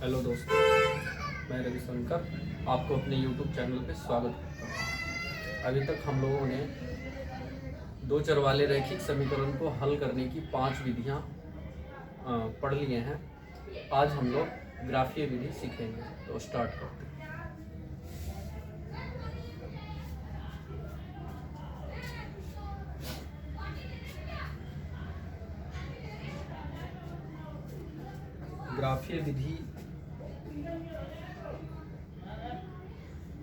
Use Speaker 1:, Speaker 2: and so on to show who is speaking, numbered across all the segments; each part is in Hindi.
Speaker 1: हेलो दोस्तों, मैं रविशंकर आपको अपने YouTube चैनल पे स्वागत करता हूँ। अभी तक हम लोगों ने दो चर वाले रैखिक समीकरण को हल करने की 5 विधियाँ पढ़ लिए हैं। आज हम लोग ग्राफीय विधि सीखेंगे, तो स्टार्ट करते हैं। ग्राफीय विधि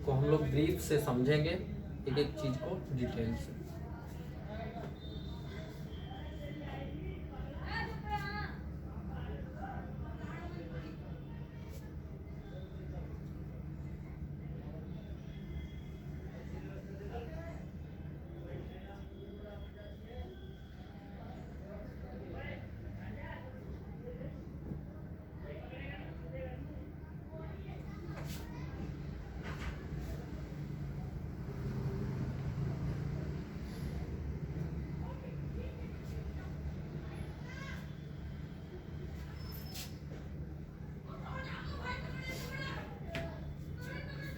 Speaker 1: को हम लोग ब्रीफ से समझेंगे, एक एक चीज को डिटेल से।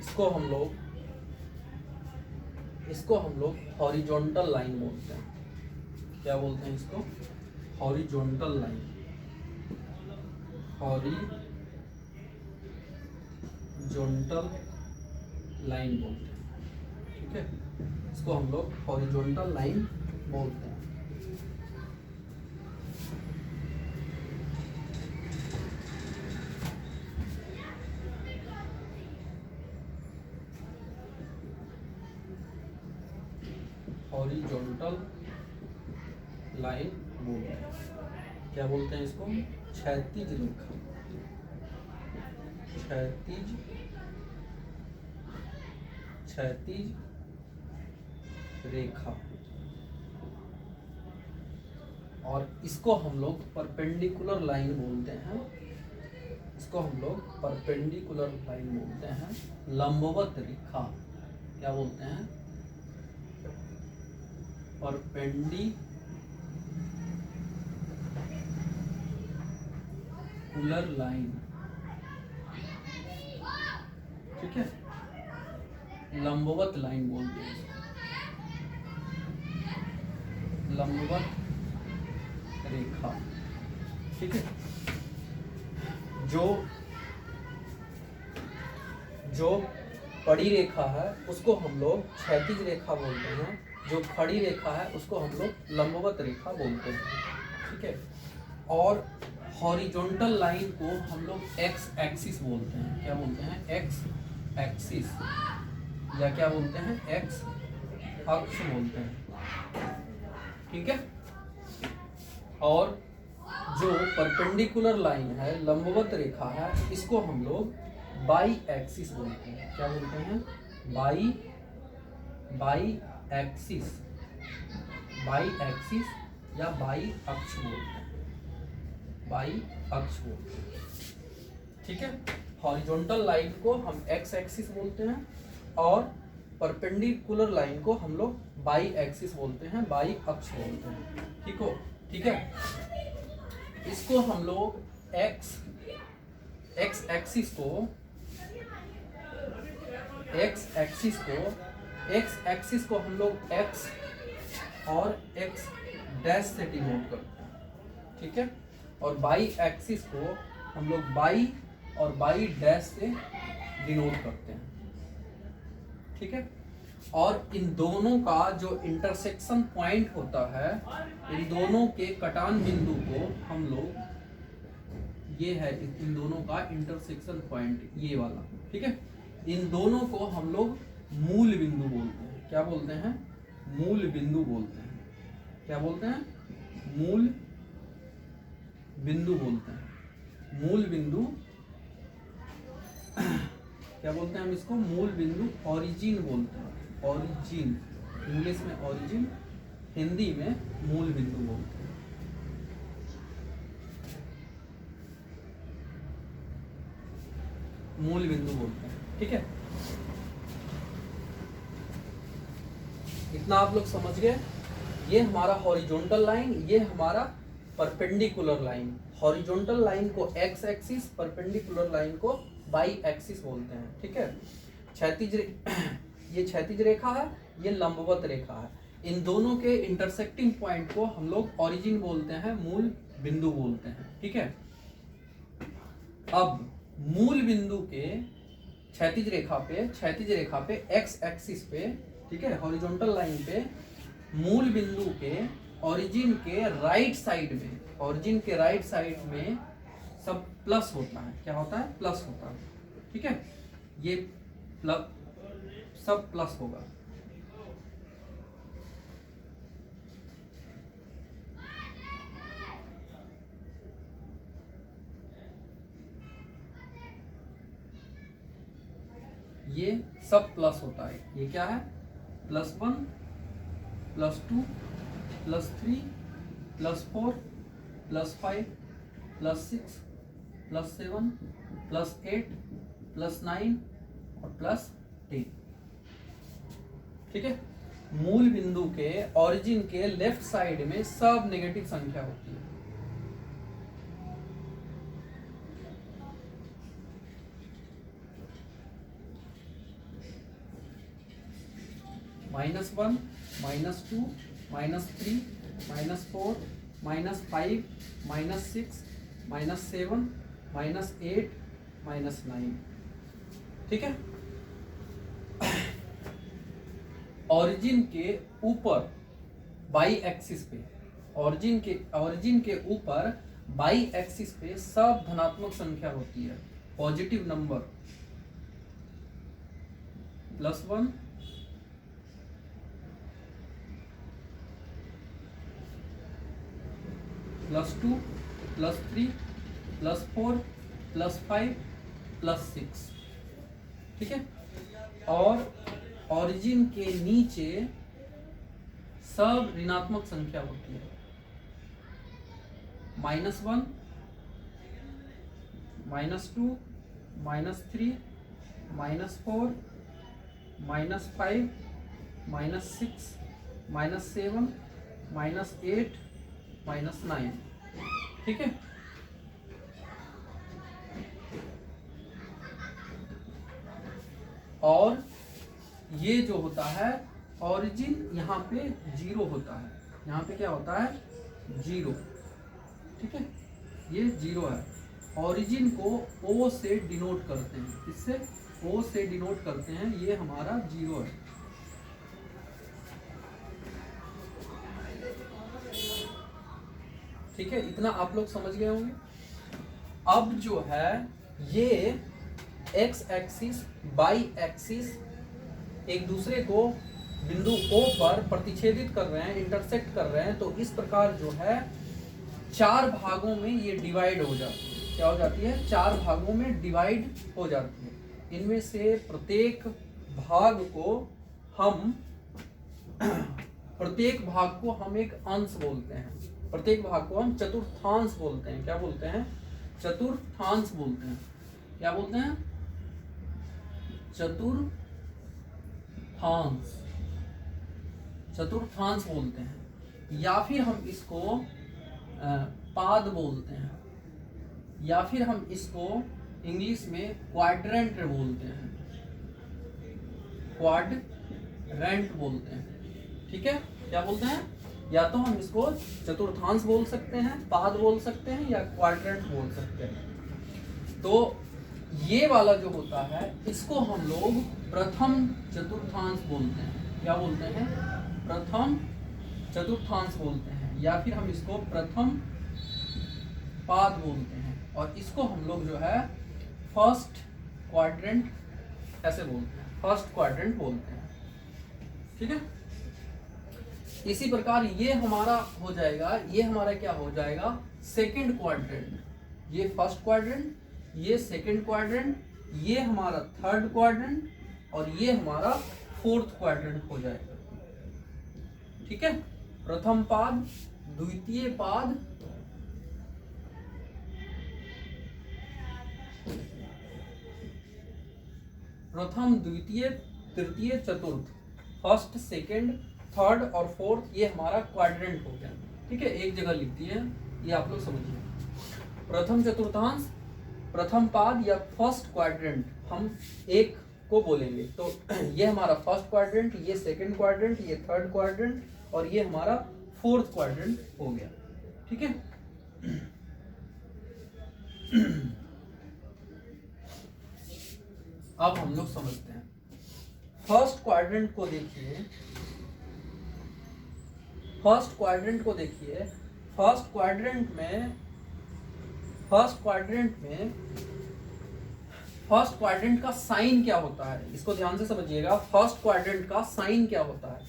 Speaker 1: इसको हम लोग हॉरिजॉन्टल लाइन बोलते हैं। क्या बोलते हैं इसको? हॉरिजॉन्टल लाइन, हॉरिजॉन्टल लाइन बोलते हैं। ठीक है, इसको हम लोग हॉरिजॉन्टल लाइन बोलते हैं। हॉरिजॉन्टल लाइन बोलते हैं। क्या बोलते हैं इसको? क्षैतिज रेखा, क्षैतिज रेखा। और इसको हम लोग परपेंडिकुलर लाइन बोलते हैं। इसको हम लोग परपेंडिकुलर लाइन बोलते हैं। लंबवत रेखा क्या बोलते हैं? Perpendicular line. ठीक है, लंबवत लाइन बोलते हैं, लंबवत रेखा। ठीक है, जो पड़ी रेखा है उसको हम लोग क्षैतिज रेखा बोलते हैं। जो खड़ी रेखा है उसको हम लोग लंबवत रेखा बोलते हैं। ठीक है, और हॉरिजॉन्टल लाइन को हम लोग एक्स एक्सिस बोलते हैं। क्या बोलते हैं? एक्स एक्सिस, या क्या बोलते हैं? एक्स अक्ष बोलते हैं। ठीक है, और जो परपेंडिकुलर लाइन है, लंबवत रेखा है, इसको हम लोग बाई एक्सिस बोलते हैं। क्या बोलते हैं? बाई एक्सिस, बाई एक्सिस या बाई अक्ष बोलते हैं, बाई अक्ष बोलते हैं। ठीक है, हॉरिजॉन्टल लाइन को हम एक्स एक्सिस बोलते हैं और परपेंडिकुलर लाइन को हम लोग बाई एक्सिस बोलते हैं, बाई अक्ष बोलते हैं। ठीक है, इसको हम लोग एक्स एक्सिस को हम लोग एक्स और एक्स डैश से डिनोट करते हैं। ठीक है, और बाई एक्सिस को हम लोग बाई और बाई डैश से डिनोट करते हैं। ठीक है, और इन दोनों का जो इंटरसेक्शन पॉइंट होता है, इन दोनों के कटान बिंदु को हम लोग, ये है इन दोनों का इंटरसेक्शन पॉइंट, ये वाला। ठीक है, इन दोनों को हम लोग मूल बिंदु बोलते हैं। क्या बोलते हैं? मूल बिंदु बोलते हैं। क्या बोलते हैं? मूल बिंदु बोलते हैं। मूल बिंदु क्या बोलते हैं हम इसको? मूल बिंदु, ओरिजिन बोलते हैं। ओरिजिन, इंग्लिश में ओरिजिन, हिंदी में मूल बिंदु बोलते हैं। मूल बिंदु बोलते हैं। ठीक है, इतना आप लोग समझ गए। ये हमारा हॉरिजॉन्टल लाइन, ये हमारा परपेंडिकुलर लाइन। हॉरिजॉन्टल लाइन को एक्स एक्सिस, परपेंडिकुलर लाइन को वाई एक्सिस बोलते हैं। ठीक है, ये क्षैतिज रेखा है, ये लंबवत रेखा है। इन दोनों के इंटरसेक्टिंग पॉइंट को हम लोग ओरिजिन बोलते हैं, मूल बिंदु बोलते हैं। ठीक है, अब मूल बिंदु के क्षैतिज रेखा पे एक्स एक्सिस पे, ठीक है, हॉरिजॉन्टल लाइन पे मूल बिंदु के ओरिजिन के राइट साइड में सब प्लस होता है। क्या होता है? प्लस होता है। ठीक है, ये सब प्लस होगा। ये सब प्लस होता है। ये क्या है? +1 +2 +3 +4 +5 +6 +7 +8 +9 और +10। ठीक है, मूल बिंदु के ओरिजिन के लेफ्ट साइड में सब नेगेटिव संख्या होती है। -1 -2 -3 -4 -5 -6 -7 -8 -9। ठीक है, ओरिजिन के ऊपर बाई एक्सिस पे, ओरिजिन के ऊपर बाई एक्सिस पे सब धनात्मक संख्या होती है, पॉजिटिव नंबर। +1 +2 +3 +4 +5 +6। ठीक है, और ओरिजिन के नीचे सब ऋणात्मक संख्या होती है। -1 -2 -3 -4 -5 -6 -7 -8 -9। ठीक है, और ये जो होता है ओरिजिन, यहाँ पे 0 होता है। यहाँ पे क्या होता है? 0। ठीक है, ये 0 है। ओरिजिन को O से डिनोट करते हैं। इससे O से डिनोट करते हैं, ये हमारा 0 है। ठीक है, इतना आप लोग समझ गए होंगे। अब जो है ये एक्स एक्सिस बाई एक्सिस एक दूसरे को बिंदु O पर प्रतिच्छेदित कर रहे हैं, इंटरसेक्ट कर रहे हैं, तो इस प्रकार जो है 4 भागों में ये डिवाइड हो जाती है। क्या हो जाती है? 4 भागों में डिवाइड हो जाती है। इनमें से प्रत्येक भाग को हम एक अंश बोलते हैं। प्रत्येक भाग को हम चतुर्थांश बोलते हैं। क्या बोलते हैं? चतुर्थांश बोलते हैं। क्या बोलते हैं? चतुर्थांश बोलते हैं। या फिर हम इसको पाद बोलते हैं, या फिर हम इसको इंग्लिश में क्वाड्रेंट बोलते हैं। क्वाड्रेंट बोलते हैं। ठीक है, क्या बोलते हैं? या तो हम इसको चतुर्थांश बोल सकते हैं, पाद बोल सकते हैं, या क्वाड्रेंट बोल सकते हैं। तो ये वाला जो होता है इसको हम लोग प्रथम चतुर्थांश बोलते हैं। क्या बोलते हैं? प्रथम चतुर्थांश बोलते हैं, या फिर हम इसको प्रथम पाद बोलते हैं, और इसको हम लोग जो है फर्स्ट क्वाड्रेंट ऐसे बोलते हैं, फर्स्ट क्वाड्रेंट बोलते हैं। ठीक है, इसी प्रकार ये हमारा हो जाएगा, ये हमारा क्या हो जाएगा? Second quadrant. ये फर्स्ट क्वाड्रेंट, ये सेकंड क्वाड्रेंट, ये हमारा थर्ड क्वाड्रेंट, और ये हमारा फोर्थ क्वाड्रेंट हो जाएगा। ठीक है, प्रथम पाद, द्वितीय पाद, प्रथम, द्वितीय, तृतीय, चतुर्थ, फर्स्ट, सेकंड, थर्ड और फोर्थ, ये हमारा क्वाड्रेंट हो गया। ठीक है, एक जगह लिख दिए, ये आप लोग समझिए। प्रथम चतुर्थांश, प्रथम पाद या फर्स्ट क्वाड्रेंट हम एक को बोलेंगे। तो ये हमारा फर्स्ट क्वाड्रेंट, ये सेकंड क्वाड्रेंट, ये थर्ड क्वाड्रेंट और ये हमारा फोर्थ क्वाड्रेंट हो गया। ठीक है, अब हम लोग समझते हैं फर्स्ट क्वाड्रेंट को देखिए। फर्स्ट क्वाड्रेंट को देखिए, फर्स्ट क्वाड्रेंट में फर्स्ट क्वाड्रेंट का साइन क्या होता है, इसको ध्यान से समझिएगा। फर्स्ट क्वाड्रेंट का साइन क्या होता है,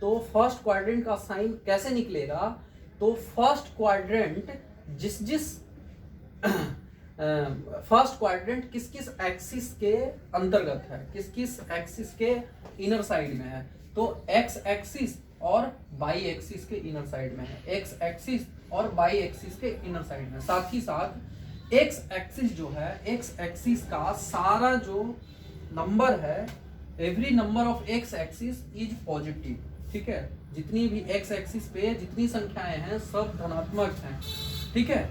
Speaker 1: तो फर्स्ट क्वाड्रेंट का साइन कैसे निकलेगा, तो फर्स्ट क्वाड्रेंट फर्स्ट क्वाड्रेंट किस किस एक्सिस के अंतर्गत है, किस किस एक्सिस के इनर साइड में है, तो एक्स एक्सिस और बाई एक्सिस के इनर साइड में है, एक्स एक्सिस और बाई एक्सिस के इनर साइड में। साथ ही साथ एक्स एक्सिस जो है, एक्स एक्सिस का सारा जो नंबर है, every number of x axis is positive. ठीक है, जितनी भी एक्स एक्सिस पे जितनी संख्याएं हैं सब धनात्मक हैं। ठीक है,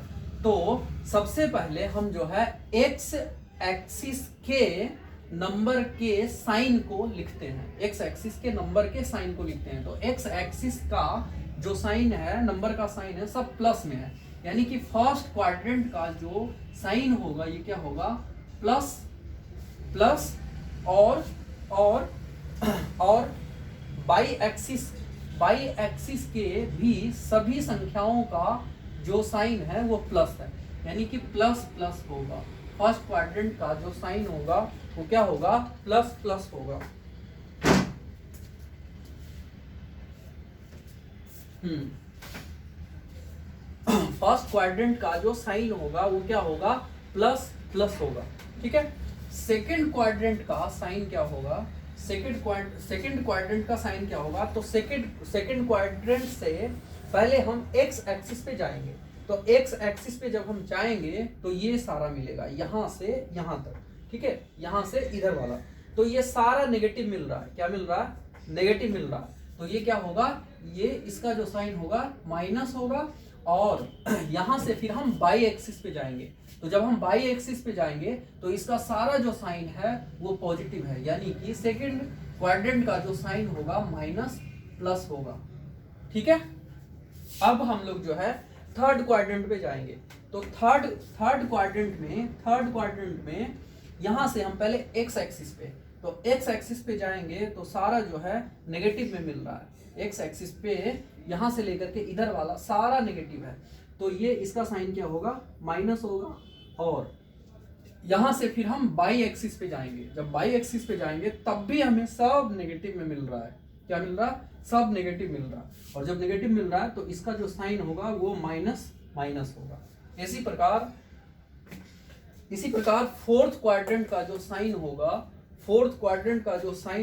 Speaker 1: तो सबसे पहले हम जो है एक्स एक्सिस के नंबर के साइन को लिखते हैं, एक्स एक्सिस के नंबर के साइन को लिखते हैं। तो एक्स एक्सिस का जो साइन है, नंबर का साइन है, सब प्लस में है, यानी कि फर्स्ट क्वाड्रेंट का जो साइन होगा ये क्या होगा, प्लस प्लस और बाई एक्सिस के भी सभी संख्याओं का जो साइन है वो प्लस है, यानी कि प्लस प्लस होगा। फर्स्ट क्वाड्रेंट का जो साइन होगा वो क्या होगा, प्लस प्लस होगा। फर्स्ट क्वाड्रेंट का जो साइन होगा वो क्या होगा, प्लस प्लस होगा। ठीक है, सेकंड क्वाड्रेंट का साइन क्या होगा, सेकंड क्वाड्रेंट का साइन क्या होगा, तो सेकंड क्वाड्रेंट से पहले हम एक्स एक्सिस पे जाएंगे। तो एक्स एक्सिस पे जब हम जाएंगे तो ये सारा मिलेगा यहां से यहां तक। ठीक है, यहां से इधर वाला, तो ये सारा नेगेटिव मिल रहा है। क्या मिल रहा है, नेगेटिव मिल रहा है। तो ये क्या होगा, ये इसका जो साइन होगा माइनस होगा। और यहां से फिर हम बाई एक्सिस पे जाएंगे। तो जब हम बाई एक्सिस पे जाएंगे तो इसका सारा जो साइन है वो पॉजिटिव है, यानी कि सेकंड क्वाड्रेंट का जो साइन होगा माइनस प्लस होगा। ठीक है, अब हम लोग जो है थर्ड क्वाड्रेंट पे जाएंगे। तो थर्ड क्वाड्रेंट में यहां से हम पहले एक्स एक्सिस पे, तो एक्स एक्सिस पे जाएंगे तो सारा जो है नेगेटिव में मिल रहा है। एक्स एक्सिस पे यहां से लेकर के इधर वाला सारा नेगेटिव है, तो ये इसका साइन क्या होगा, माइनस होगा। और यहां से फिर हम बाई एक्सिस पे जाएंगे। जब बाई एक्सिस पे जाएंगे तब भी हमें सब नेगेटिव में मिल रहा है। क्या मिल रहा है, सब नेगेटिव मिल रहा है। और जब नेगेटिव मिल रहा है तो इसका जो साइन होगा वो माइनस माइनस होगा। इसी प्रकार फोर्थ क्वाड्रेंट का जो साइन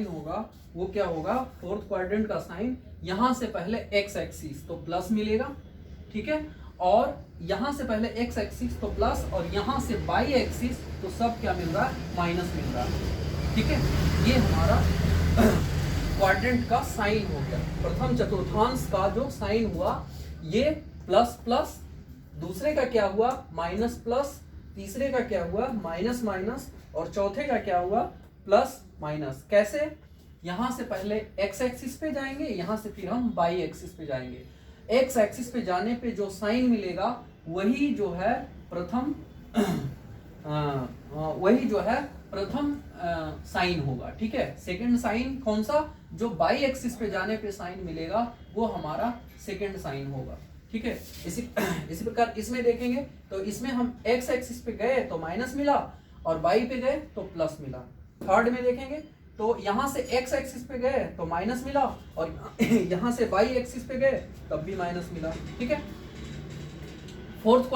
Speaker 1: होगा, वो क्या होगा, फोर्थ क्वाड्रेंट का साइन यहां से पहले एक्स एक्सिस तो प्लस मिलेगा। ठीक है, और यहां से पहले एक्स एक्सिस तो प्लस, और यहां से बाई एक्सिस तो सब क्या मिल रहा है, माइनस मिल रहा है। ठीक है, ये हमारा क्वाड्रेंट का साइन हो गया। प्रथम चतुर्थांश का जो साइन हुआ ये प्लस प्लस, दूसरे का क्या हुआ, माइनस प्लस, तीसरे का क्या हुआ, माइनस माइनस, और चौथे का क्या हुआ, प्लस माइनस। कैसे, यहां से पहले एक्स एक्सिस पे जाएंगे, यहां से फिर हम बाई एक्सिस पे जाएंगे। एक्स एक्सिस पे जाने पे जो साइन मिलेगा वही जो है प्रथम साइन होगा। ठीक है, सेकंड साइन कौन सा, जो बाई एक्सिस पे जाने पे साइन मिलेगा वो हमारा सेकंड साइन होगा। ठीक है, इसी प्रकार इसमें देखेंगे तो इसमें हम एक्स एक्सिस पे गए तो माइनस मिला, और बाई पे गए तो प्लस मिला। थर्ड में देखेंगे तो यहां से एक्स एक्सिस पे गए तो माइनस मिला, और यहां से बाई एक्सिस पे गए तब भी माइनस मिला। ठीक है, फोर्थ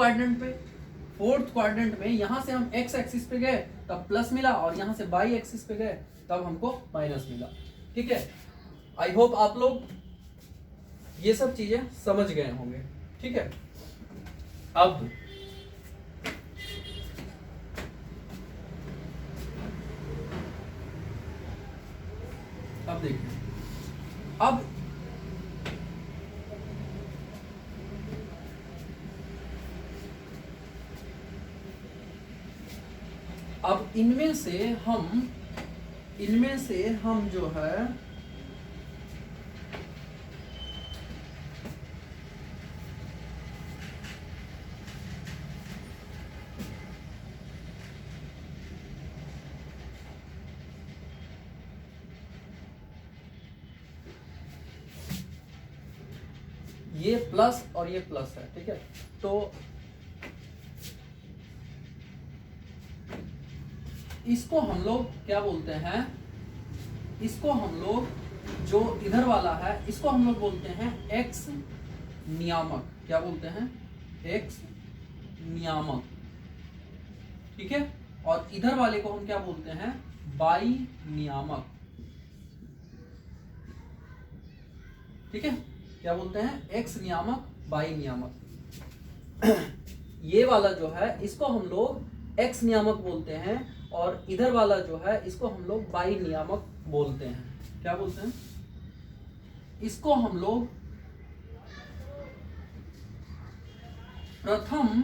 Speaker 1: क्वाड्रेंट में यहां से हम एक्स एक्सिस पे गए तब प्लस मिला, और यहां से बाई एक्सिस पे गए तब हमको माइनस मिला। ठीक है, आई होप आप लोग ये सब चीजें समझ गए होंगे। ठीक है, अब देखिए, अब इनमें से हम जो है ये प्लस और ये प्लस है, ठीक है। तो इसको हम लोग क्या बोलते हैं, इसको हम लोग जो इधर वाला है इसको हम लोग बोलते हैं एक्स नियामक। क्या बोलते हैं? एक्स नियामक, ठीक है। और इधर वाले को हम क्या बोलते हैं? बाई नियामक, ठीक है। क्या बोलते हैं? एक्स नियामक, बाई नियामक। ये वाला जो है इसको हम लोग एक्स नियामक बोलते हैं और इधर वाला जो है इसको हम लोग बाई नियामक बोलते हैं। क्या बोलते हैं? इसको हम लोग प्रथम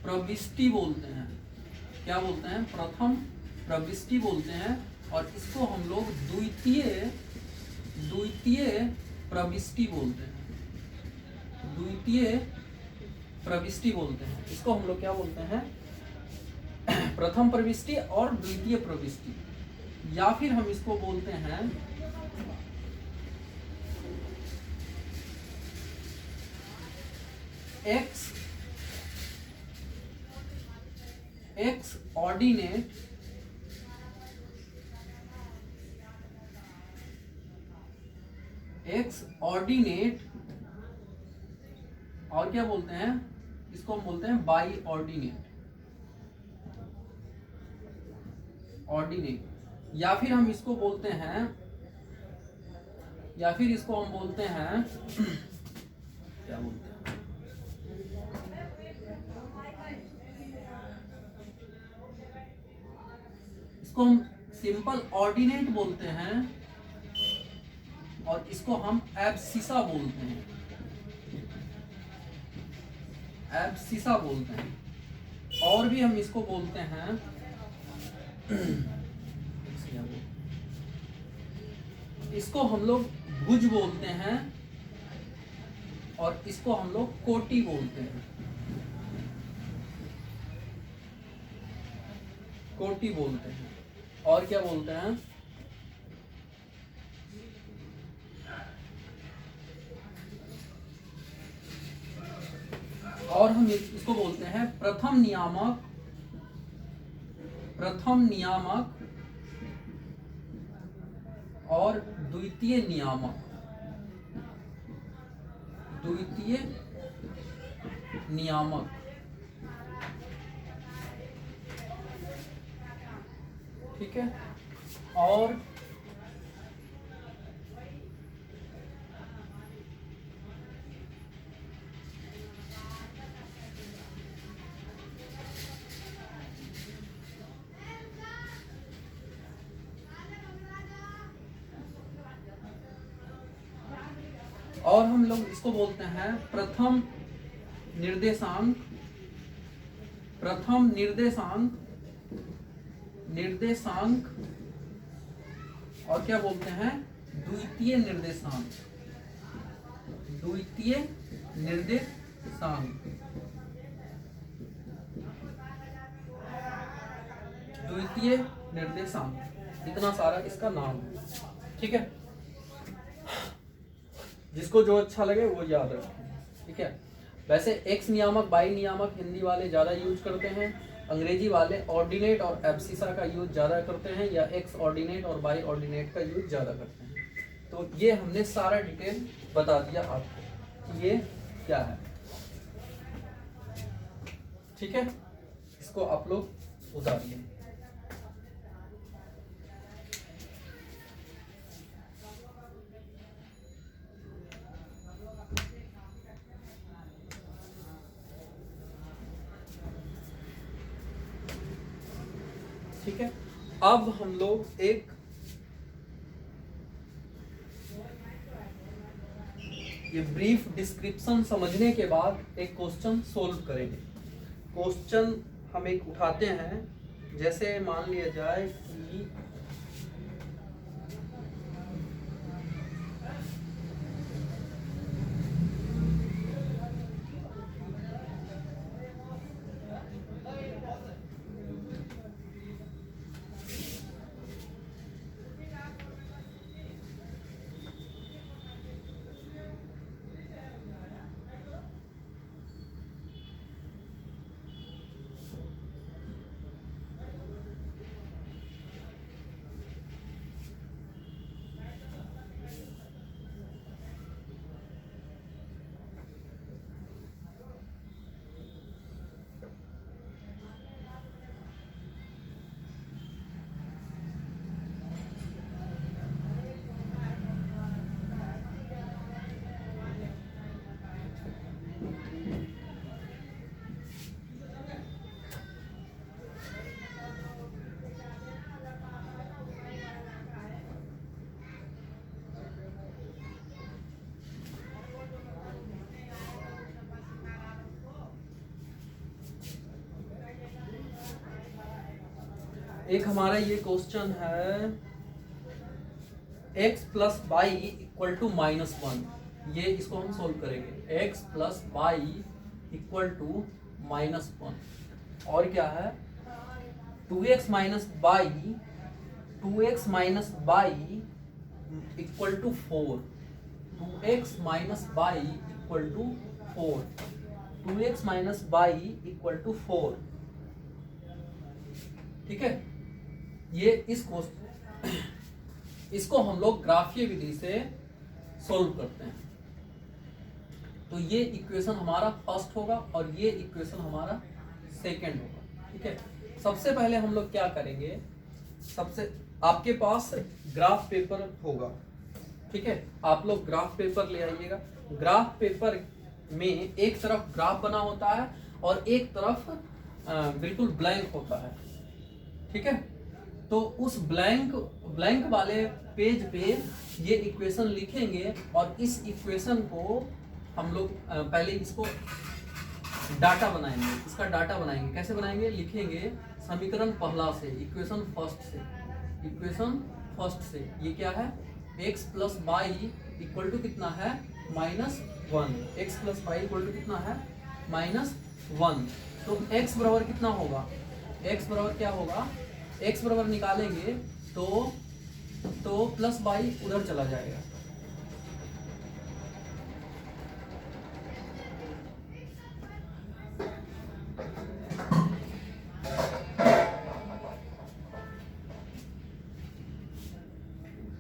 Speaker 1: प्रविष्टि बोलते हैं। क्या बोलते हैं? प्रथम प्रविष्टि बोलते हैं। और इसको हम लोग द्वितीय प्रविष्टि बोलते हैं। द्वितीय प्रविष्टि बोलते हैं। इसको हम लोग क्या बोलते हैं? प्रथम प्रविष्टि और द्वितीय प्रविष्टि, या फिर हम इसको बोलते हैं एक्स ऑर्डिनेट और क्या बोलते हैं? इसको हम बोलते हैं बाई ऑर्डिनेट, या फिर हम इसको बोलते हैं, या फिर इसको हम बोलते हैं क्या बोलते हैं? इसको हम सिंपल ऑर्डिनेट बोलते हैं और इसको हम एब्सिसा बोलते हैं। एब्सिसा बोलते हैं। और भी हम इसको बोलते हैं इसको हम लोग भुज बोलते हैं और इसको हम लोग कोटि बोलते हैं। कोटि बोलते हैं। और क्या बोलते हैं? और हम इसको बोलते हैं प्रथम नियामक और द्वितीय नियामक। ठीक है। और हम लोग इसको बोलते हैं प्रथम निर्देशांक और क्या बोलते हैं? द्वितीय निर्देशांक। इतना सारा इसका नाम है, ठीक है। जिसको जो अच्छा लगे वो याद रखें, ठीक है। वैसे एक्स नियामक, बाई नियामक हिंदी वाले ज्यादा यूज करते हैं, अंग्रेजी वाले ऑर्डिनेट और एब्सिसा का यूज ज्यादा करते हैं, या एक्स ऑर्डिनेट और बाई ऑर्डिनेट का यूज ज्यादा करते हैं। तो ये हमने सारा डिटेल बता दिया आपको कि ये क्या है, ठीक है। इसको आप लोग उतारिए। ठीक है। अब हम लोग एक ये ब्रीफ डिस्क्रिप्शन समझने के बाद एक क्वेश्चन सोल्व करेंगे। क्वेश्चन हम एक उठाते हैं, जैसे मान लिया जाए कि एक हमारा ये क्वेश्चन है x plus y equal to -1, ये इसको हम सोल्व करेंगे। x plus y equal to -1, और क्या है 2x minus y, 2x minus y equal to 4, 2x minus y equal to 4, 2x minus y equal to 4। ठीक है, ये इसको हम लोग ग्राफीय विधि से सोल्व करते हैं। तो ये इक्वेशन हमारा फर्स्ट होगा और ये इक्वेशन हमारा सेकंड होगा। ठीक है, सबसे पहले हम लोग क्या करेंगे, आपके पास ग्राफ पेपर होगा। ठीक है, आप लोग ग्राफ पेपर ले आइएगा। ग्राफ पेपर में एक तरफ ग्राफ बना होता है और एक तरफ बिल्कुल ब्लैंक होता है। ठीक है, तो उस ब्लैंक वाले पेज पे ये इक्वेशन लिखेंगे और इस इक्वेशन को हम लोग पहले इसको डाटा बनाएंगे। इसका डाटा बनाएंगे, कैसे बनाएंगे, लिखेंगे समीकरण पहला से, इक्वेशन फर्स्ट से ये क्या है, x plus y equal to कितना है -1, x plus y equal to कितना है -1। तो x बराबर कितना होगा, x बराबर क्या होगा, x बराबर निकालेंगे तो प्लस बाई उधर चला जाएगा।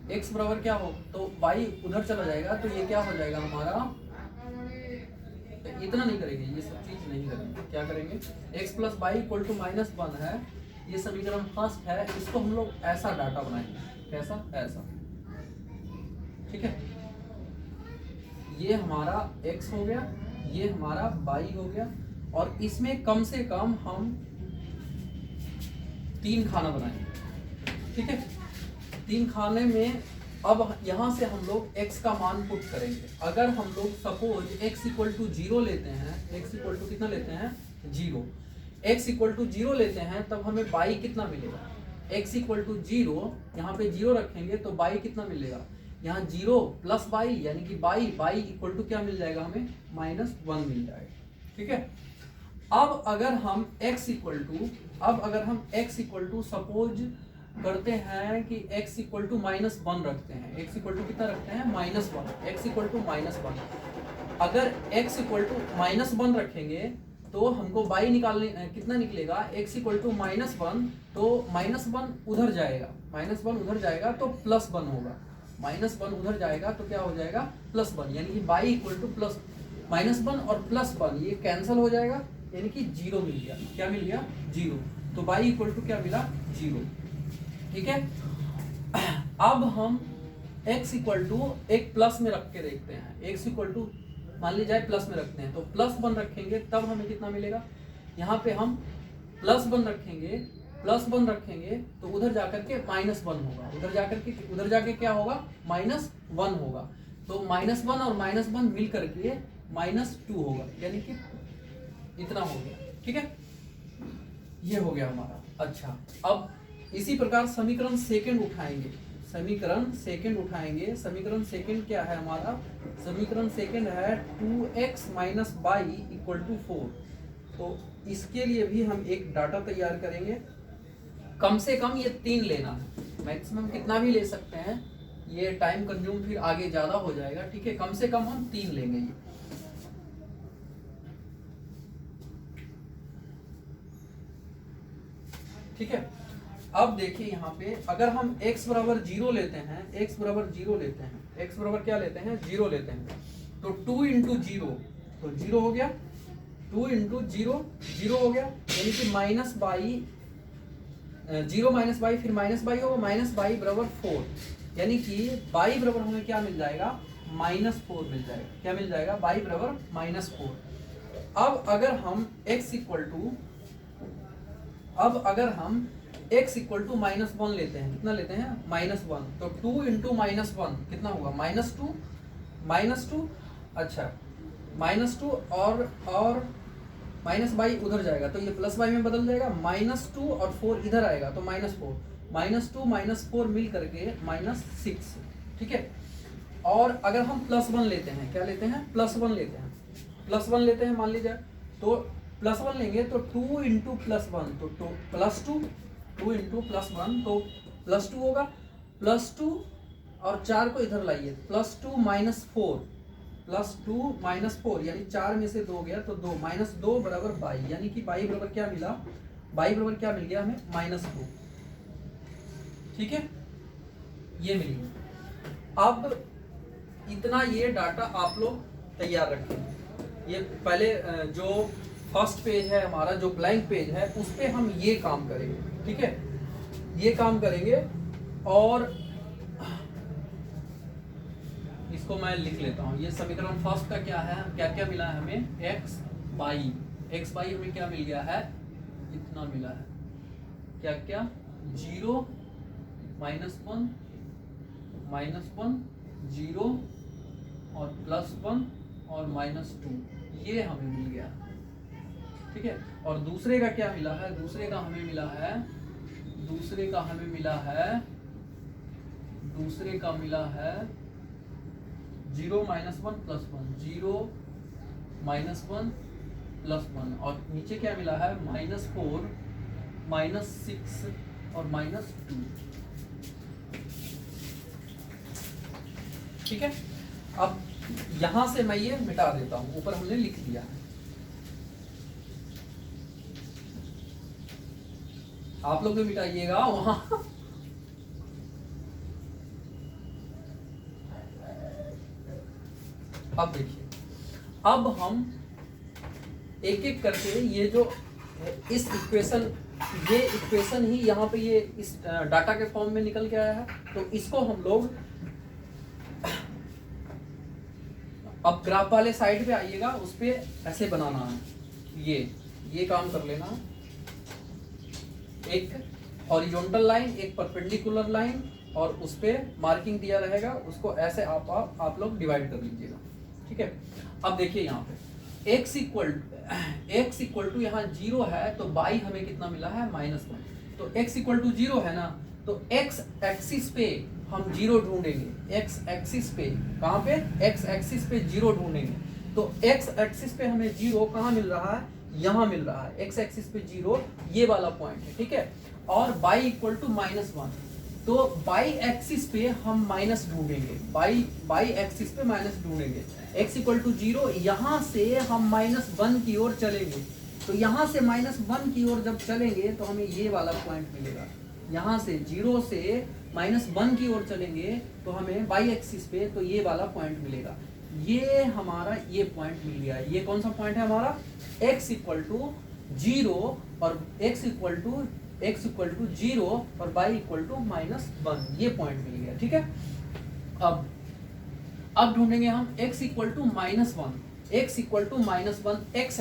Speaker 1: x बराबर क्या हो, तो y उधर चला जाएगा, तो ये क्या हो जाएगा हमारा, इतना नहीं करेंगे, ये सब चीज नहीं करेंगे। क्या करेंगे, x plus y equal to -1 है, ये समीकरण फर्स्ट है, इसको हम लोग ऐसा डाटा बनाएंगे, कैसा, ऐसा। ठीक है, ये हमारा x हो गया, ये हमारा y हो गया, और इसमें कम से कम हम 3 खाना बनाएंगे। ठीक है, 3 खाने में अब यहाँ से हम लोग x का मान पुट करेंगे। अगर हम लोग सपोज x इक्वल टू 0 लेते हैं, x इक्वल टू कितना लेते हैं 0, x इक्वल टू 0 लेते हैं, तब हमें y कितना मिलेगा, x इक्वल टू 0, यहाँ पे 0 रखेंगे तो y कितना मिलेगा, यहाँ 0 प्लस y यानी कि y इक्वल टू क्या मिल जाएगा हमें -1 मिल जाएगा। ठीक है, अब अगर हम x इक्वल टू सपोज करते हैं कि x इक्वल टू -1 रखते हैं, x इक्वल टू कितना रखते हैं -1, x इक्वल टू -1। अगर x इक्वल टू -1 रखेंगे तो हमको y निकालने कितना निकलेगा, x इक्वल टू -1, तो -1 उधर जाएगा, -1 उधर जाएगा तो +1 होगा, -1 उधर जाएगा तो क्या हो जाएगा +1, यानी कि y इक्वल टू -1 और +1 ये कैंसिल हो जाएगा, यानी कि 0 मिल गया। क्या मिल गया, 0। तो y इक्वल टू क्या मिला, 0। ठीक है, अब हम x इक्वल टू एक प्लस में रख के देखते हैं, x इक्वल टू मान ली जाए प्लस में रखते हैं, तो +1 रखेंगे तब हमें कितना मिलेगा, यहाँ पे हम +1 रखेंगे तो उधर जाकर के -1 होगा, उधर जाके क्या होगा -1 होगा, तो -1 और -1 मिल करके -2 होगा, यानी कि इतना हो गया। ठीक है, ये हो गया हमारा। अच्छा, अब इसी प्रकार समीकरण सेकंड उठाएंगे। समीकरण सेकंड उठाएंगे। समीकरण सेकंड क्या है हमारा? समीकरण सेकंड है 2x minus y equal to 4। तो इसके लिए भी हम एक डाटा तैयार करेंगे। कम से कम ये 3 लेना है, मैक्सिमम कितना भी ले सकते हैं, ये टाइम कंज्यूम फिर आगे ज्यादा हो जाएगा। ठीक है, कम से कम हम 3 लेंगे ये। ठीक है, अब देखिए यहाँ पे अगर हम x बराबर 0 लेते हैं, x बराबर 0 लेते हैं, x बराबर क्या लेते हैं? 0 लेते हैं, तो 2 इंटू 0 तो 0 हो गया, 2 इंटू 0 0 हो गया, यानी कि माइनस बाई 0 माइनस बाई फिर माइनस बाई होगा, माइनस बाई बराबर 4, यानी कि बाई बराबर हमें क्या मिल जाएगा? -4 मिल जाएगा। क्या मिल जाएगा? बाई बराबर -4। अब अगर हम x इक्वल टू -1 लेते हैं, कितना लेते हैं? -1, तो 2 इंटू -1 कितना होगा? -2 अच्छा -2 और माइनस बाई उधर जाएगा तो ये प्लस बाई में बदल जाएगा, -2 और 4 इधर आएगा तो -4, -2 -4 मिल करके -6। ठीक है, और अगर हम +1 लेते हैं, क्या लेते हैं? +1 लेते हैं, +1 लेते हैं मान लीजिए, तो +1 लेंगे तो 2 इंटू +1 तो +2, 2 इंटू +1 तो +2 होगा, +2 और 4 को इधर लाइए, +2 -4, +2 -4 यानी 4 में से 2 गया तो 2, -2 बराबर बाई, यानी कि बाई बराबर क्या मिला? बाई बराबर क्या मिल गया हमें? -2। ठीक है, ये मिल गया। अब इतना ये डाटा आप लोग तैयार रखें। ये पहले जो फर्स्ट पेज है हमारा, जो ब्लैंक पेज है, उस पे हम ये काम करेंगे। ठीक है, ये काम करेंगे और इसको मैं लिख लेता हूँ। ये समीकरण फर्स्ट का क्या है? क्या क्या मिला है हमें? x बाई हमें क्या मिल गया है? इतना मिला है। क्या क्या? 0 -1 0 और +1 और -2, ये हमें मिल गया। ठीक है, और दूसरे का क्या मिला है? दूसरे का हमें मिला है 0 -1 +1, 0 -1 +1, और नीचे क्या मिला है? -4 -6 और -2। ठीक है, अब यहां से मैं ये मिटा देता हूं, ऊपर हमने लिख दिया है। आप लोग भी मिटाइएगा वहां। अब देखिए, अब हम एक एक करके ये जो इस इक्वेशन, ये इक्वेशन ही यहाँ पे ये इस डाटा के फॉर्म में निकल के आया है, तो इसको हम लोग अब ग्राफ वाले साइड पे आइएगा, उस पे ऐसे बनाना है। ये काम कर लेना, एक हॉरिजॉन्टल लाइन, एक परपेंडिकुलर लाइन, और उस पे मार्किंग दिया रहेगा, उसको ऐसे आप लोग डिवाइड कर लीजिएगा। ठीक है, अब देखिए यहाँ पे x इक्वल टू यहाँ 0 है, तो बाई हमें कितना मिला है? -1। तो x इक्वल टू 0 है ना, तो x एक्सिस पे हम 0 ढूंढेंगे। x एक्सिस पे कहाँ पे? x एक्सिस पे 0 ढूंढेंगे। तो x एक्सिस पे हमें 0 कहाँ मिल रहा है? यहाँ मिल रहा है। x एक्सिस पे 0 ये वाला पॉइंट है। ठीक है, और y इक्वल टू -1, तो बाई एक्सिस पे हम माइनस ढूंढेंगे, बाई एक्सिस पे माइनस ढूंढेंगे। x इक्वल टू 0, यहाँ से हम -1 की ओर चलेंगे, तो यहाँ से -1 की ओर जब चलेंगे तो हमें ये वाला पॉइंट मिलेगा। यहाँ से 0 से -1 की ओर चलेंगे तो हमें बाई एक्सिस पे तो ये वाला पॉइंट मिलेगा। ये हमारा ये पॉइंट मिल गया। ये कौन सा पॉइंट है हमारा? x इक्वल टू 0 और x इक्वल टू 0 और y इक्वल टू -1, ये पॉइंट मिल गया। ठीक है, अब ढूंढेंगे हम x equal to -1, x equal to -1 x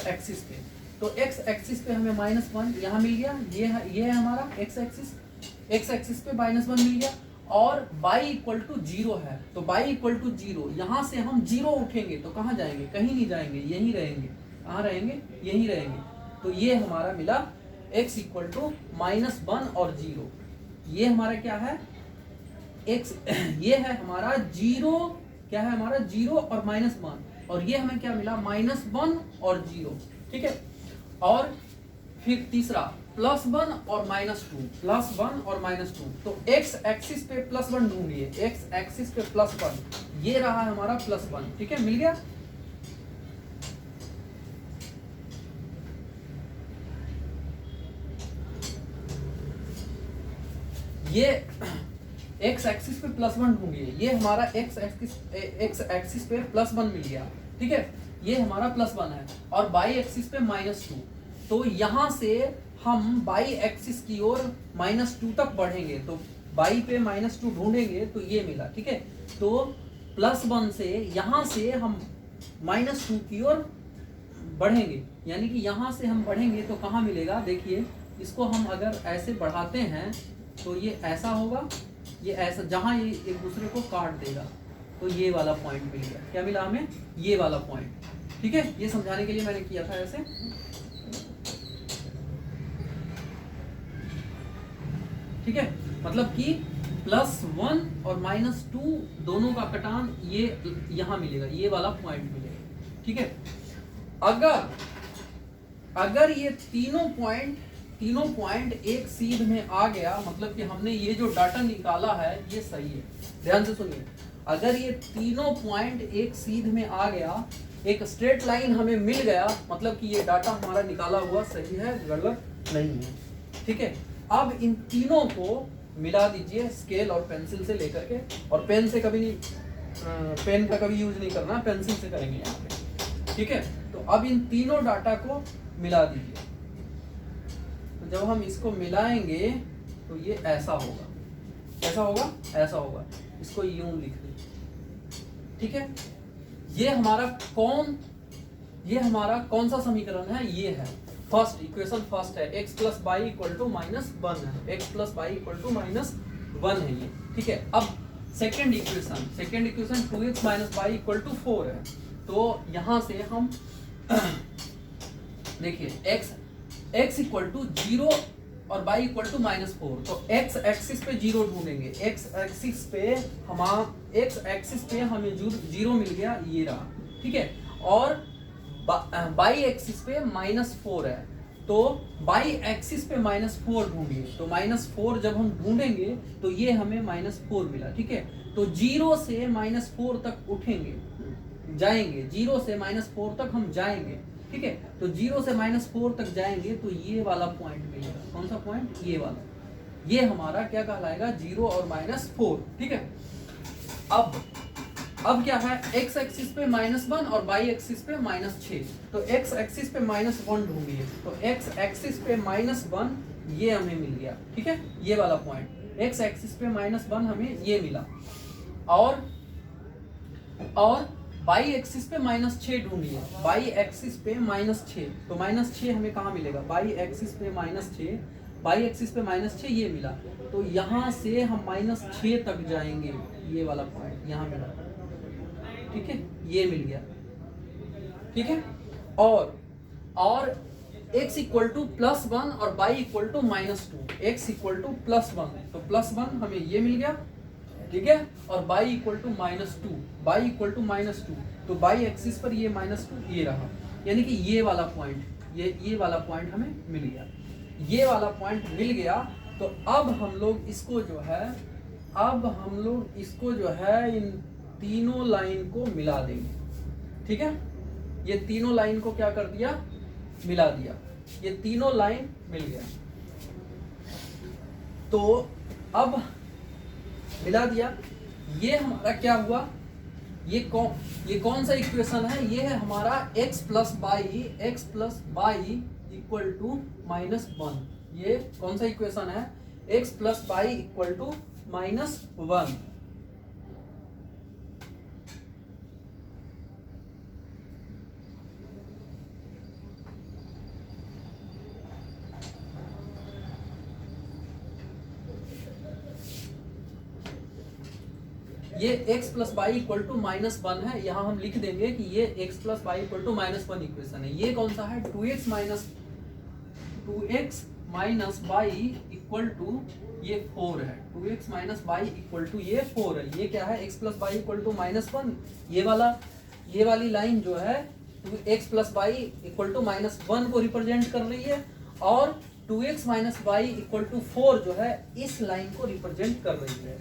Speaker 1: axis पे। तो x एक्सिस पे हमें -1 यहाँ मिल गया, ये है हमारा x एक्सिस पे -1 मिल गया, और y इक्वल टू 0 है, तो y इक्वल टू 0, यहाँ से हम 0 उठेंगे तो कहाँ जाएंगे? कहीं नहीं जाएंगे, यहीं रहेंगे। कहाँ रहेंगे? यहीं रहेंगे। तो ये हमारा मिला x इक्वल टू -1 और 0। ये हमारा क्या है x, ये है हमारा 0, क्या है हमारा 0 और -1, और ये हमें क्या मिला -1 और 0। ठीक है, और फिर तीसरा +1 और -2, +1 और -2। तो x एक्सिस पे +1 ढूंढिए, x एक्सिस पे +1, ये रहा हमारा +1। ठीक है, मिल गया। ये x एक्सिस पे +1 ढूंढिए, ये हमारा x एक्सिस पे +1 मिल गया। ठीक है, ये हमारा +1 है, और y एक्सिस पे -2। तो यहां से हम y एक्सिस की ओर -2 तक बढ़ेंगे, तो y पे -2 ढूंढेंगे तो ये मिला। ठीक है, तो +1 से यहां से हम -2 की ओर बढ़ेंगे, यानी कि यहां से हम बढ़ेंगे तो कहाँ मिलेगा, देखिए इसको हम अगर ऐसे बढ़ाते हैं तो ये ऐसा होगा, ये ऐसा, जहां ये एक दूसरे को काट देगा, तो ये वाला पॉइंट मिल गया। क्या मिला हमें, ये वाला पॉइंट। ठीक है, ये समझाने के लिए मैंने किया था ऐसे। ठीक है, मतलब कि +1 और -2 दोनों का कटान ये यहां मिलेगा, ये वाला पॉइंट मिलेगा। ठीक है, अगर ये तीनों पॉइंट एक सीध में आ गया, मतलब कि हमने ये जो डाटा निकाला है ये सही है। ध्यान से सुनिए, अगर ये तीनों पॉइंट एक सीध में आ गया, एक स्ट्रेट लाइन हमें मिल गया, मतलब कि ये डाटा हमारा निकाला हुआ सही है, गलत नहीं है। ठीक है, अब इन तीनों को मिला दीजिए स्केल और पेंसिल से लेकर के, और पेन से कभी नहीं, पेन का कभी यूज नहीं करना, पेंसिल से करेंगे यहाँ पे। ठीक है, तो अब इन तीनों डाटा को मिला दीजिए। तो जब हम इसको मिलाएंगे तो ये ऐसा होगा, कैसा होगा, ऐसा होगा। इसको यूं लिख दीजिए। ठीक है, ये हमारा कौन सा समीकरण है, ये है फर्स्ट इक्वेशन, फर्स्ट है x + y = -1 है, x + y = -1 है ये। ठीक है, अब सेकेंड इक्वेशन 2x - y = 4 है। तो यहां से हम देखिए x = 0 और y = -4, तो x एक्सिस पे 0 ढूंढेंगे, x एक्सिस पे हमें 0 मिल गया, ये रहा। ठीक है, और y एक्सिस पे -4 है, तो y एक्सिस पे -4 ढूंढिए। तो -4 जब हम ढूंढेंगे तो ये हमें -4 मिला। ठीक है, तो 0 से -4 तक उठेंगे, जाएंगे, 0 से -4 तक हम जाएंगे। ठीक है, तो 0 से -4 तक जाएंगे तो ये वाला पॉइंट मिलेगा। कौन सा पॉइंट, ये वाला, ये हमारा क्या कहलाएगा, 0 और -4। ठीक है, अब क्या है, x एक्सिस पे -1 और y एक्सिस पे -6। तो x एक्सिस पे -1 ढूंढिए, तो x एक्सिस पे -1 ये हमें मिल गया। ठीक है, ये वाला पॉइंट x एक्सिस पे -1 हमें ये मिला, और y एक्सिस पे -6 ढूंढिए, y एक्सिस पे -6, तो -6 हमें कहाँ मिलेगा, y एक्सिस पे -6, y एक्सिस पे -6 ये मिला। तो यहाँ से हम -6 तक जाएंगे, ये वाला पॉइंट यहाँ मिला। ठीक है, ये मिल गया। ठीक है, और x = +1 और y = -2, x = +1, तो +1 हमें ये मिल गया। ठीक है, और y = -2, y = -2, तो y एक्सिस पर ये -2 ये रहा, यानी कि ये वाला पॉइंट, ये वाला पॉइंट हमें मिल गया, ये वाला पॉइंट मिल गया। तो अब हम लोग इसको जो है इन तीनों लाइन को मिला देंगे। ठीक है, ये तीनों लाइन को क्या कर दिया, मिला दिया, ये तीनों लाइन मिल गया। तो अब मिला दिया, ये हमारा क्या हुआ, ये कौन सा इक्वेशन है, ये है हमारा x + y = -1। ये कौन सा इक्वेशन है, x + y = -1। ये x + y = -1 है, यहाँ हम लिख देंगे कि ये x + y = -1 इक्वेशन है। ये कौन सा है, 2x - 2x minus y equal to ये 4 है, 2x minus y equal to ये 4 है। ये क्या है, x plus y equal to -1। ये वाली लाइन जो है 2x plus y equal to -1 को रिप्रेजेंट कर रही है, और 2x minus y equal to 4 जो है इस लाइन को रिप्रेजेंट कर रही है।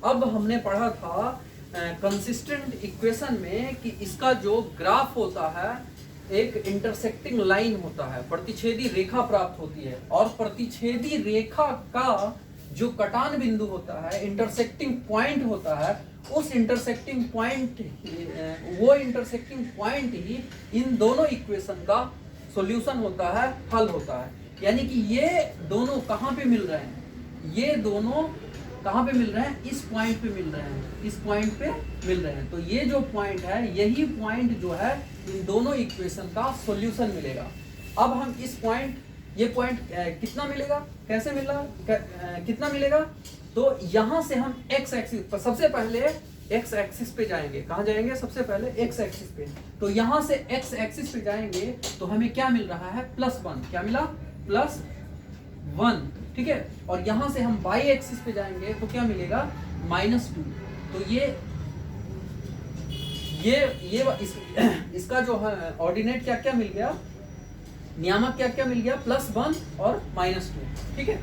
Speaker 1: अब हमने पढ़ा था कंसिस्टेंट इक्वेशन में कि इसका जो ग्राफ होता है एक इंटरसेक्टिंग लाइन होता है, प्रतिच्छेदी रेखा प्राप्त होती है, और प्रतिच्छेदी रेखा का जो कटान बिंदु होता है, इंटरसेक्टिंग पॉइंट होता है, उस इंटरसेक्टिंग पॉइंट ही इन दोनों इक्वेशन का सॉल्यूशन होता है, हल होता है। यानी कि ये दोनों कहाँ पे मिल रहे हैं, ये दोनों कहाँ पे मिल रहे हैं, इस पॉइंट पे मिल रहे हैं, इस पॉइंट पे मिल रहे हैं। तो ये जो पॉइंट है, यही पॉइंट जो है इन दोनों इक्वेशन का सॉल्यूशन मिलेगा। अब हम इस पॉइंट, ये पॉइंट कितना मिलेगा, कैसे मिला, कितना मिलेगा, तो यहाँ से हम x एक्सिस, सबसे पहले x एक्सिस पे जाएंगे। कहाँ जाएंगे, सबसे पहले x एक्सिस पे। तो यहाँ से x एक्सिस पे जाएंगे तो हमें क्या मिल रहा है, +1। क्या मिला, +1, ठीक है। और यहाँ से हम y एक्सिस पे जाएंगे तो क्या मिलेगा, -2। तो इसका जो है ऑर्डिनेट क्या क्या मिल गया, नियामक क्या क्या मिल गया, +1 और -2, ठीक है।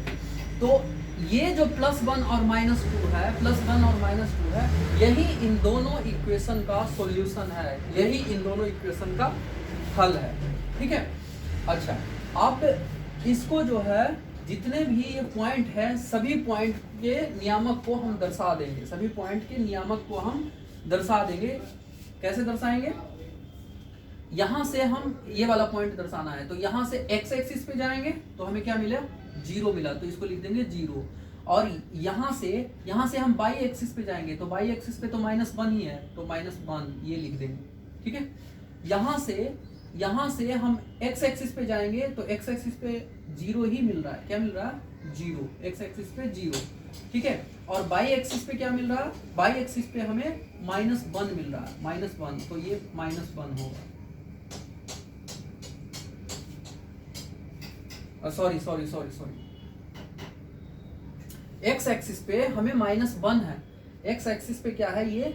Speaker 1: तो ये जो +1 और -2 है, +1 और -2 है, यही इन दोनों इक्वेशन का सॉल्यूशन है, यही इन दोनों इक्वेशन का हल है, ठीक है। अच्छा, आप इसको जो है जितने भी ये पॉइंट है, सभी पॉइंट के नियामक को हम दर्शा देंगे, सभी पॉइंट के नियामक को हम दर्शा देंगे। कैसे दर्शाएंगे, यहां से हम ये वाला पॉइंट दर्शाना है, तो यहां से x एक्सिस पे जाएंगे तो हमें क्या मिला, 0 मिला, तो इसको लिख देंगे 0। और यहां से हम y एक्सिस पे जाएंगे तो y एक्सिस पे तो -1 ही है, तो -1 ये लिख देंगे, ठीक है। यहां से हम x एक्सिस पे जाएंगे तो x एक्सिस पे 0 ही मिल रहा है, क्या मिल रहा है, 0, x एक्सिस पे 0, ठीक है। और y एक्सिस पे क्या मिल रहा है, y एक्सिस पे हमें -1 मिल रहा है, -1, तो ये -1 होगा। सॉरी, x एक्सिस पे हमें -1 है, x एक्सिस पे क्या है, ये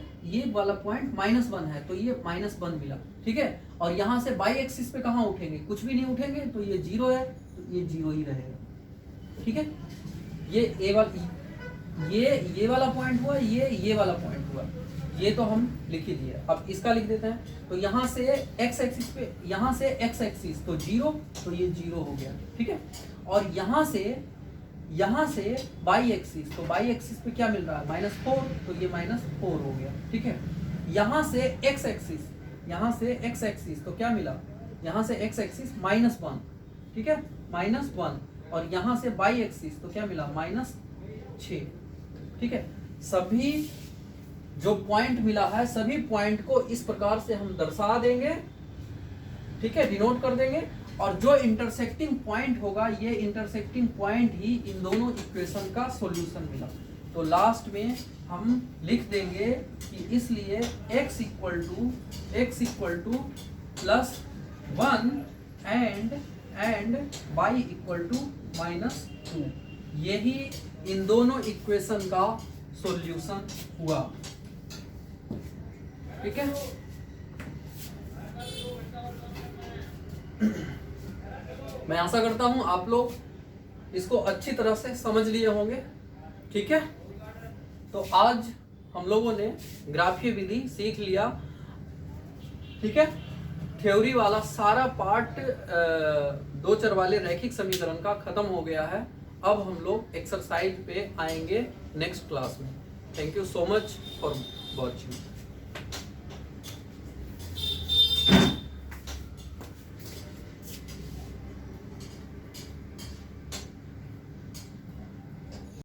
Speaker 1: वाला पॉइंट -1 है, तो ये -1 मिला, ठीक है। और यहाँ से y एक्सिस पे कहाँ उठेंगे, कुछ भी नहीं उठेंगे, तो ये 0 है, तो ये 0 ही रहेगा, ठीक है। ये वाला पॉइंट हुआ, ये वाला पॉइंट हुआ, ये तो हम लिख ही दिए। अब इसका लिख देते हैं, तो यहाँ से x एक्सिस पे, यहाँ से x एक्सिस तो 0, तो ये 0 हो गया, ठीक है। और यहाँ से y एक्सिस, तो y एक्सिस पे क्या मिल रहा है, -4, तो ये -4 हो गया, ठीक है। यहाँ से x एक्सिस, तो क्या मिला, यहाँ से x एक्सिस -1, ठीक है, -1। और यहाँ से y एक्सिस तो क्या मिला, -6, ठीक है। सभी जो पॉइंट मिला है, सभी पॉइंट को इस प्रकार से हम दर्शा देंगे, ठीक है, डिनोट कर देंगे। और जो इंटरसेक्टिंग पॉइंट होगा, ये इंटरसेक्टिंग पॉइंट ही इन दोनों इक्वेशन का सॉल्यूशन मिला। तो लास्ट में हम लिख देंगे कि इसलिए x equal to +1 and y equal to -2, यही इन दोनों इक्वेशन का सॉल्यूशन हुआ, ठीक है। मैं आशा करता हूं आप लोग इसको अच्छी तरह से समझ लिए होंगे, ठीक है। तो आज हम लोगों ने ग्राफीय विधि सीख लिया, ठीक है। थ्योरी वाला सारा पार्ट दो चर वाले रैखिक समीकरण का खत्म हो गया है। अब हम लोग एक्सरसाइज पे आएंगे नेक्स्ट क्लास में। Thank you so much for watching.